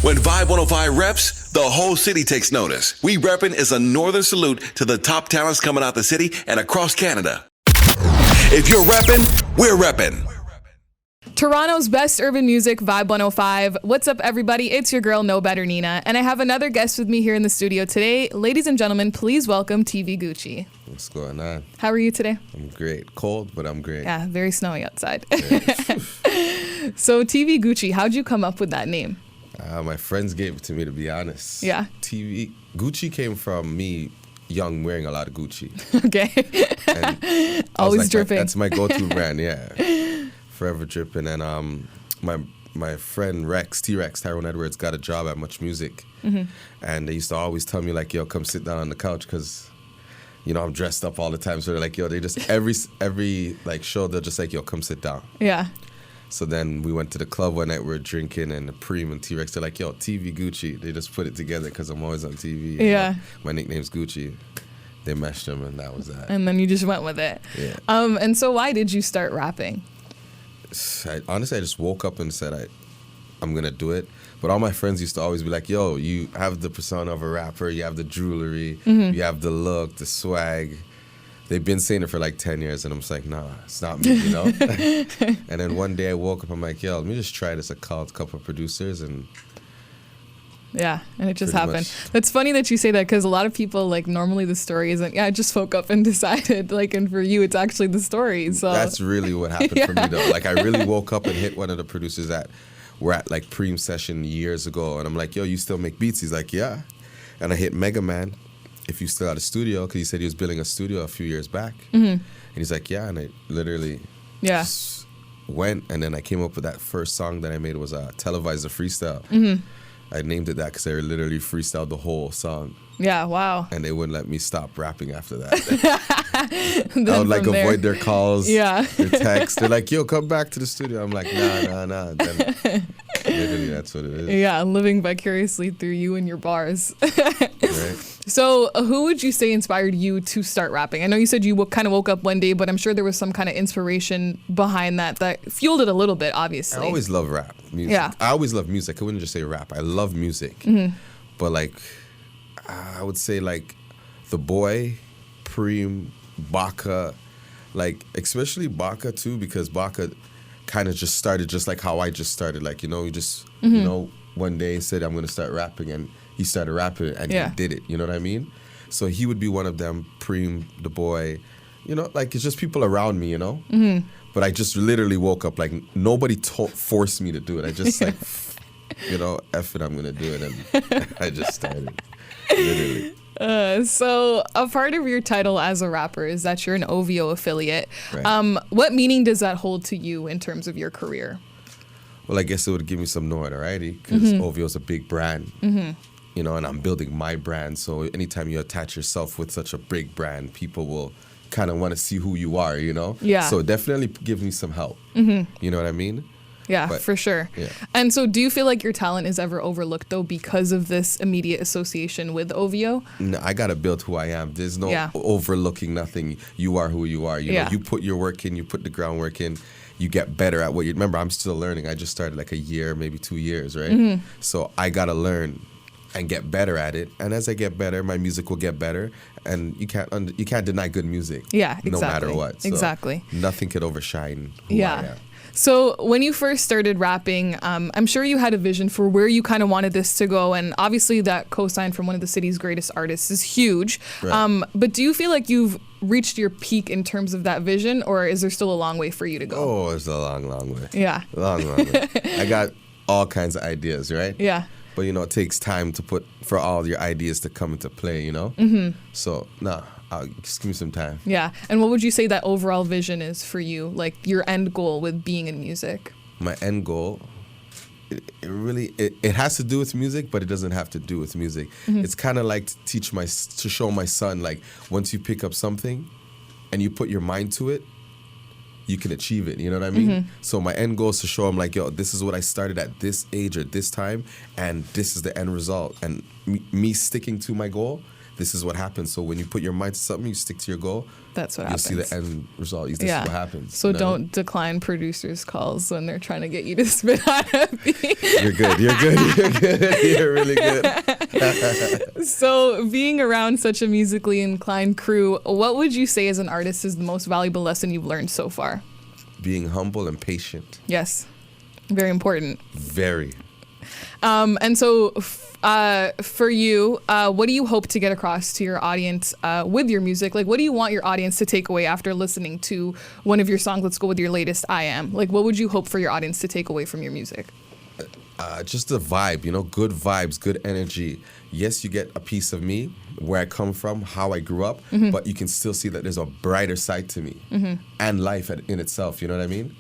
When VIBE 105 reps, the whole city takes notice. We Reppin' is a northern salute to the top talents coming out the city and across Canada. If you're reppin', we're reppin'. Toronto's best urban music, VIBE 105. What's up, everybody? It's your girl, Nobetternina, and I have another guest with me here in the studio today. Ladies and gentlemen, please welcome TVGUCCI. What's going on? How are you today? I'm great. Cold, but I'm great. Yeah, very snowy outside. So TVGUCCI, how'd you come up with that name? My friends gave it to me, to be honest. Yeah. Gucci came from me young, wearing a lot of Gucci. Okay. And always dripping. That's my go-to brand, yeah. Forever dripping. And my friend Rex, T-Rex, Tyrone Edwards, got a job at Much Music. Mm-hmm. And they used to always tell me, like, yo, come sit down on the couch, because, you know, I'm dressed up all the time. So they're like, yo, they just, every like show, they're just like, yo, come sit down. Yeah. So then we went to the club one night, we were drinking, and the Preem and T-Rex, they're like, yo, TVGUCCI. They just put it together because I'm always on TV. Yeah. My nickname's Gucci. They meshed them, and that was that. And then you just went with it. Yeah. And so why did you start rapping? Honestly, I just woke up and said, I'm going to do it. But all my friends used to always be like, yo, you have the persona of a rapper, you have the jewelry, you have the look, the swag. They've been saying it for like 10 years, and I'm just like, nah, it's not me, you know? And then one day I woke up, I'm like, yo, let me just try this. I called a couple of producers, and yeah, and it just happened. much. That's funny that you say that, because a lot of people, like, normally the story isn't, yeah, I just woke up and decided, like, and for you, it's actually the story, so. That's really what happened for me, though. Like, I really woke up and hit one of the producers that were at, like, Preem session years ago, and I'm like, yo, you still make beats? He's like, yeah. And I hit Mega Man, if you still had a studio, because he said he was building a studio a few years back. Mm-hmm. And he's like, yeah, and I literally just went, and then I came up with that first song that I made. Was a televised freestyle. Mm-hmm. I named it that because I literally freestyled the whole song. Yeah, wow. And they wouldn't let me stop rapping after that. I would like avoid their calls, their texts. They're like, yo, come back to the studio. I'm like, nah. Then literally, that's what it is. Yeah, living vicariously through you and your bars. Right. So who would you say inspired you to start rapping? I know you said you kind of woke up one day, but I'm sure there was some kind of inspiration behind that fueled it a little bit, obviously. I always love rap music. Yeah. I always love music. I wouldn't just say rap. I love music. Mm-hmm. But like, I would say like The Boy, Preem, Baka, like especially Baka too, because Baka kind of just started just like how I just started. Like, you know, you just, you know, one day said, I'm going to start rapping, and he started rapping, and he did it. You know what I mean? So he would be one of them, Preem, The Boy, you know, like it's just people around me, you know? Mm-hmm. But I just literally woke up, like nobody forced me to do it. I just like, you know, F it, I'm going to do it. And I just started, literally. So a part of your title as a rapper is that you're an OVO affiliate. Right. What meaning does that hold to you in terms of your career? Well, I guess it would give me some notoriety, because OVO is a big brand, you know, and I'm building my brand. So anytime you attach yourself with such a big brand, people will kind of want to see who you are, you know? Yeah. So definitely give me some help. You know what I mean? Yeah, for sure. Yeah. And so do you feel like your talent is ever overlooked, though, because of this immediate association with OVO? No, I got to build who I am. There's no overlooking nothing. You are who you are. You know, you put your work in, you put the groundwork in, you get better at what you... Remember, I'm still learning. I just started like a year, maybe 2 years, right? So I got to learn and get better at it. And as I get better, my music will get better. And you can't deny good music. Yeah, exactly. No matter what. So exactly. Nothing could overshine who I am. So when you first started rapping, I'm sure you had a vision for where you kind of wanted this to go. And obviously that cosign from one of the city's greatest artists is huge. Right. But do you feel like you've reached your peak in terms of that vision, or is there still a long way for you to go? Oh, it's a long, long way. Yeah. Long way. I got all kinds of ideas, right? Yeah. But, you know, it takes time for all your ideas to come into play, you know? So, just give me some time. Yeah. And what would you say that overall vision is for you, like your end goal with being in music? My end goal, it has to do with music, but it doesn't have to do with music. It's kind of like to show my son, like, once you pick up something and you put your mind to it, you can achieve it, you know what I mean? So my end goal is to show him, like, yo, this is what I started at this age or this time, and this is the end result. And me sticking to my goal, this is what happens. So when you put your mind to something, you stick to your goal. That's what you'll happens. see the end result. This is what happens. So don't decline producers' calls when they're trying to get you to spit on a beat. You're good. You're good. You're good. You're really good. So being around such a musically inclined crew, what would you say as an artist is the most valuable lesson you've learned so far? Being humble and patient. Yes. Very important. Very. And so for you, what do you hope to get across to your audience with your music? Like, what do you want your audience to take away after listening to one of your songs? Let's go with your latest, I Am. Like, what would you hope for your audience to take away from your music? Just the vibe, good vibes, good energy. Yes, you get a piece of me, where I come from, how I grew up, but you can still see that there's a brighter side to me and life in itself. You know what I mean?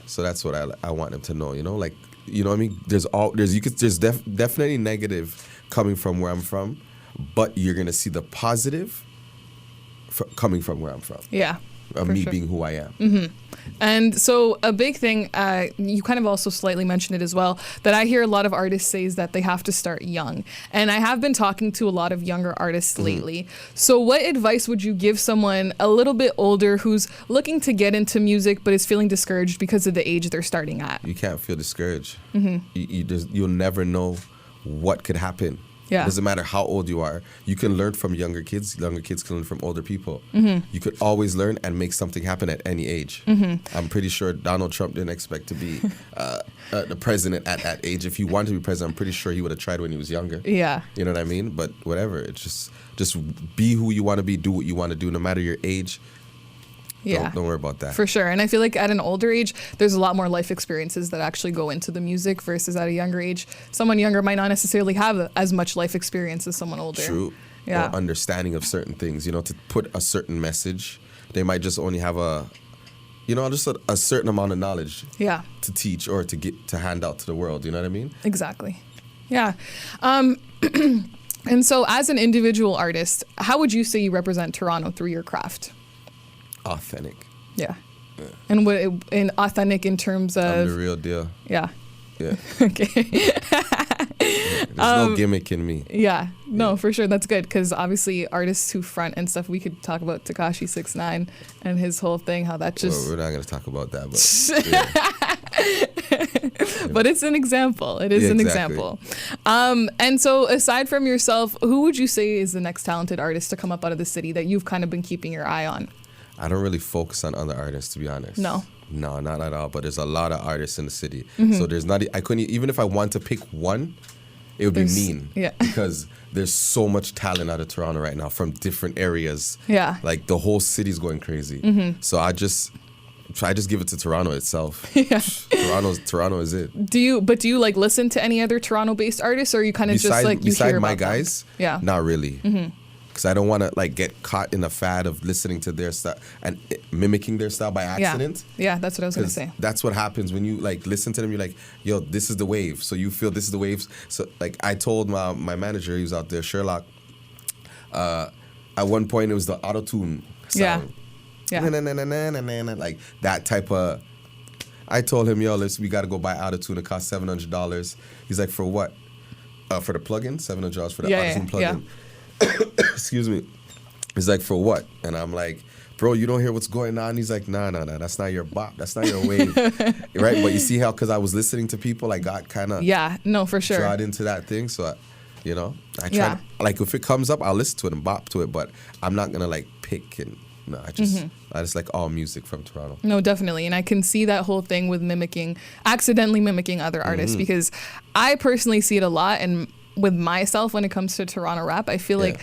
So that's what I want them to know. Like, you know what I mean? There's definitely negative coming from where I'm from, but you're gonna see the positive coming from where I'm from. Yeah. Of me being who I am. And so a big thing, you kind of also slightly mentioned it as well, that I hear a lot of artists say is that they have to start young. And I have been talking to a lot of younger artists lately. So what advice would you give someone a little bit older who's looking to get into music but is feeling discouraged because of the age they're starting at? You can't feel discouraged. You'll never know what could happen. Yeah. It doesn't matter how old you are. You can learn from younger kids. Younger kids can learn from older people. You could always learn and make something happen at any age. I'm pretty sure Donald Trump didn't expect to be the president at that age. If he wanted to be president, I'm pretty sure he would have tried when he was younger. Yeah. You know what I mean? But whatever. It's just be who you want to be. Do what you want to do, no matter your age. Yeah. Don't worry about that. For sure. And I feel like at an older age, there's a lot more life experiences that actually go into the music versus at a younger age. Someone younger might not necessarily have as much life experience as someone older. True. Yeah. Or understanding of certain things, to put a certain message. They might just only have just a certain amount of knowledge to teach or to hand out to the world. You know what I mean? Exactly. Yeah. And so as an individual artist, how would you say you represent Toronto through your craft? Authentic. Yeah. And authentic in terms of... I'm the real deal. Yeah. Yeah. Okay. There's no gimmick in me. Yeah. No, for sure. That's good because obviously artists who front and stuff, we could talk about Tekashi 6ix9ine and his whole thing, how that just... Well, we're not going to talk about that, but... But it's an example. It is an example. And so aside from yourself, who would you say is the next talented artist to come up out of the city that you've kind of been keeping your eye on? I don't really focus on other artists, to be honest. No, not at all. But there's a lot of artists in the city, so there's not. I couldn't even if I want to pick one, it would be mean. Yeah, because there's so much talent out of Toronto right now from different areas. Yeah, like the whole city's going crazy. So I just give it to Toronto itself. Yeah, Toronto is it. Do you like listen to any other Toronto-based artists, or are you kind of just like you hear about my guys? Them? Yeah, not really. Because I don't want to get caught in a fad of listening to their style and mimicking their style by accident. Yeah, that's what I was going to say. That's what happens when you listen to them. You're like, yo, this is the wave. So you feel this is the wave. So I told my manager, he was out there, Sherlock. At one point it was the auto-tune sound. Yeah. Like that type of. I told him, yo, we got to go buy auto-tune. It costs $700. He's like, for what? For the plugin, $700 for the auto-tune plugin. Yeah. Excuse me. He's like, for what? And I'm like, bro, you don't hear what's going on? He's like, nah, that's not your bop. That's not your wave. Right? But you see how, because I was listening to people, I got kind of for sure. drawn into that thing. So, I try to, if it comes up, I'll listen to it and bop to it. But I'm not going to pick and, no, I just like all music from Toronto. No, definitely. And I can see that whole thing with accidentally mimicking other artists because I personally see it a lot. And with myself, when it comes to Toronto rap, I feel like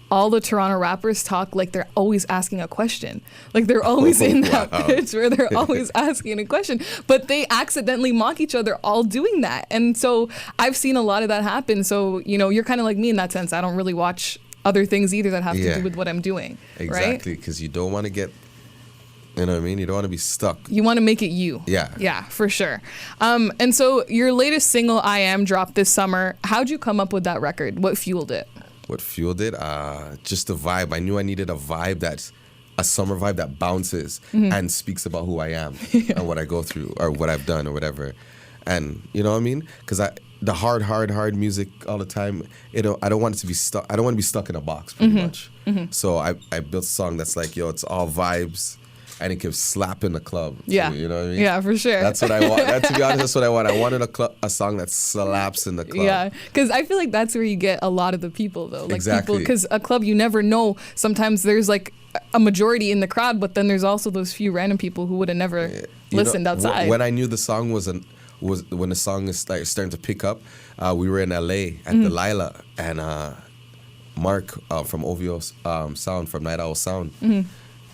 all the Toronto rappers talk like they're always asking a question. Like they're always in that pitch where they're always asking a question, but they accidentally mock each other all doing that. And so I've seen a lot of that happen. So, you're kind of like me in that sense. I don't really watch other things either that have to do with what I'm doing. Exactly, because you don't want to get... You know what I mean? You don't want to be stuck. You want to make it you. Yeah. Yeah, for sure. And so your latest single, I Am, dropped this summer. How'd you come up with that record? What fueled it? What fueled it? Just the vibe. I knew I needed a vibe that's a summer vibe that bounces and speaks about who I am and what I go through or what I've done or whatever. And you know what I mean? Because the hard music all the time. You know, I don't want it to be stuck. I don't want to be stuck in a box, pretty much. So I built a song that's like, yo, it's all vibes, and it can slap in the club. Yeah, too, you know what I mean? Yeah, for sure. That's what I want. To be honest, that's what I want. I wanted a song that slaps in the club. Yeah, because I feel like that's where you get a lot of the people, though. Like exactly. Because a club, you never know. Sometimes there's like a majority in the crowd, but then there's also those few random people who would have never listened outside. When I knew the song was when the song is like starting to pick up, we were in LA at the Lila, and Mark from OVO Sound, from Night Owl Sound,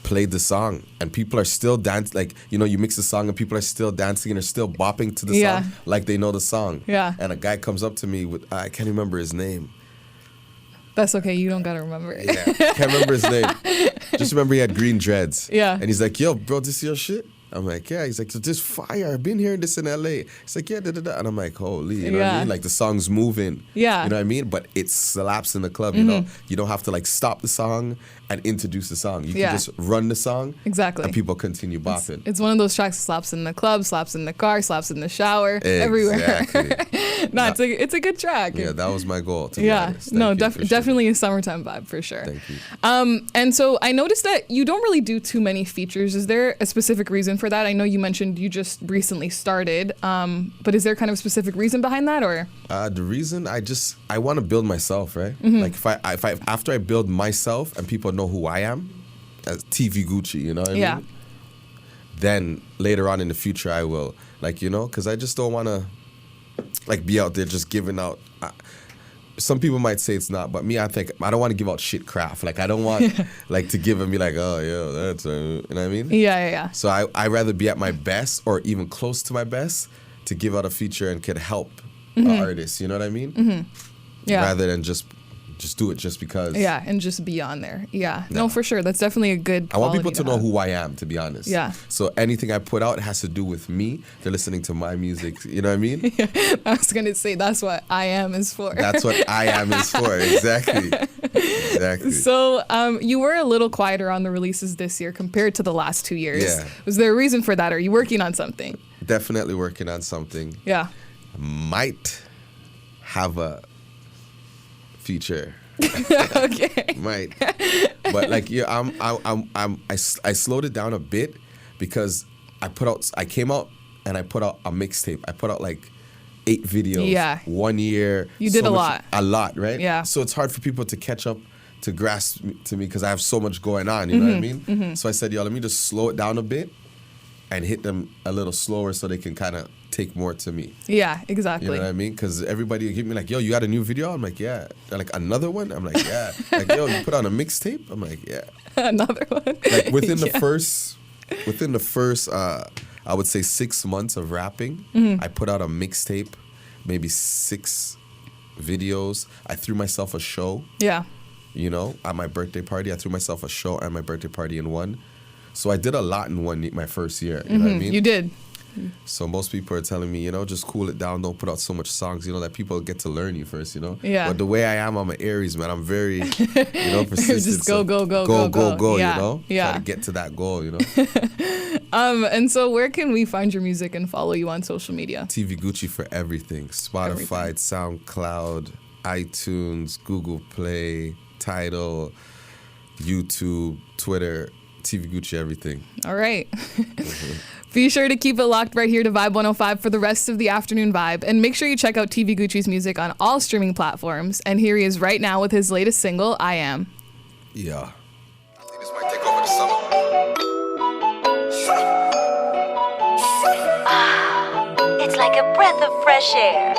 played the song, and people are still dancing. Like, you know, you mix the song and people are still dancing and are still bopping to the song like they know the song. Yeah. And a guy comes up to me with, I can't remember his name. That's okay. You don't gotta remember it. Yeah, can't remember his name. Just remember he had green dreads. Yeah. And he's like, yo, bro, this is your shit? I'm like, yeah. He's like, this fire. I've been hearing this in LA. He's like, yeah, da-da-da. And I'm like, holy, you know what I mean? Like, the song's moving. Yeah. You know what I mean? But it slaps in the club, you know? You don't have to, like, stop the song and introduce the song. You can just run the song. Exactly. And people continue bopping. It's one of those tracks that slaps in the club, slaps in the car, slaps in the shower, everywhere. No, it's a good track. Yeah, that was my goal, to be honest. Definitely a summertime vibe, for sure. Thank you. And so I noticed that you don't really do too many features. Is there a specific reason for that? I know you mentioned you just recently started, but is there kind of a specific reason behind that, or? The reason, I want to build myself, right? Like, if I after I build myself and people know who I am, as TVGUCCI, you know what I mean? Then later on in the future, I will, like, you know, because I just don't want to, like, be out there just giving out. Some people might say it's not, but me, I think I don't want to give out shit craft. Like, I don't want like to give and be like, oh, yeah, that's, you know what I mean? Yeah. So I rather be at my best or even close to my best to give out a feature and could help an artist. You know what I mean? Yeah. Rather than just do it just because. Yeah, and just be on there. Yeah. No, for sure. That's definitely a good I want people to know who I am, to be honest. Yeah. So anything I put out has to do with me. They're listening to my music. You know what I mean? I was going to say that's what I am is for. That's what I am is for. Exactly. So you were a little quieter on the releases this year compared to the last 2 years. Yeah. Was there a reason for that? Are you working on something? Definitely working on something. Yeah. Might have a feature. Okay. Might. But like, yeah, I slowed it down a bit because I came out and I put out a mixtape. I put out like 8 videos. Yeah. 1 year. You did a lot. A lot, right? Yeah. So it's hard for people to catch up, to grasp to me because I have so much going on, you know what I mean? So I said, yo, let me just slow it down a bit and hit them a little slower so they can kind of take more to me. Yeah, exactly. You know what I mean? Because everybody give me like, yo, you got a new video? I'm like, yeah. They're like, another one? I'm like, yeah. Like, yo, you put on a mixtape? I'm like, yeah. Another one? Like within the first, I would say 6 months of rapping, I put out a mixtape, maybe 6 videos. I threw myself a show. Yeah. You know, at my birthday party, I threw myself a show and my birthday party in one. So I did a lot in my first year. You know what I mean? You did. So most people are telling me, you know, just cool it down. Don't put out so much songs, you know, that people get to learn you first, you know? Yeah. But the way I am, I'm an Aries, man. I'm very, you know, persistent. Just go, yeah. You know? Yeah. Try to get to that goal, you know? And so where can we find your music and follow you on social media? TVGUCCI for everything. Spotify, SoundCloud, iTunes, Google Play, Tidal, YouTube, Twitter, TVGUCCI, everything. All right. Be sure to keep it locked right here to Vibe 105 for the rest of the afternoon vibe. And make sure you check out TVGUCCI's music on all streaming platforms. And here he is right now with his latest single, I Am. Yeah. I think this might take over the summer. It's like a breath of fresh air.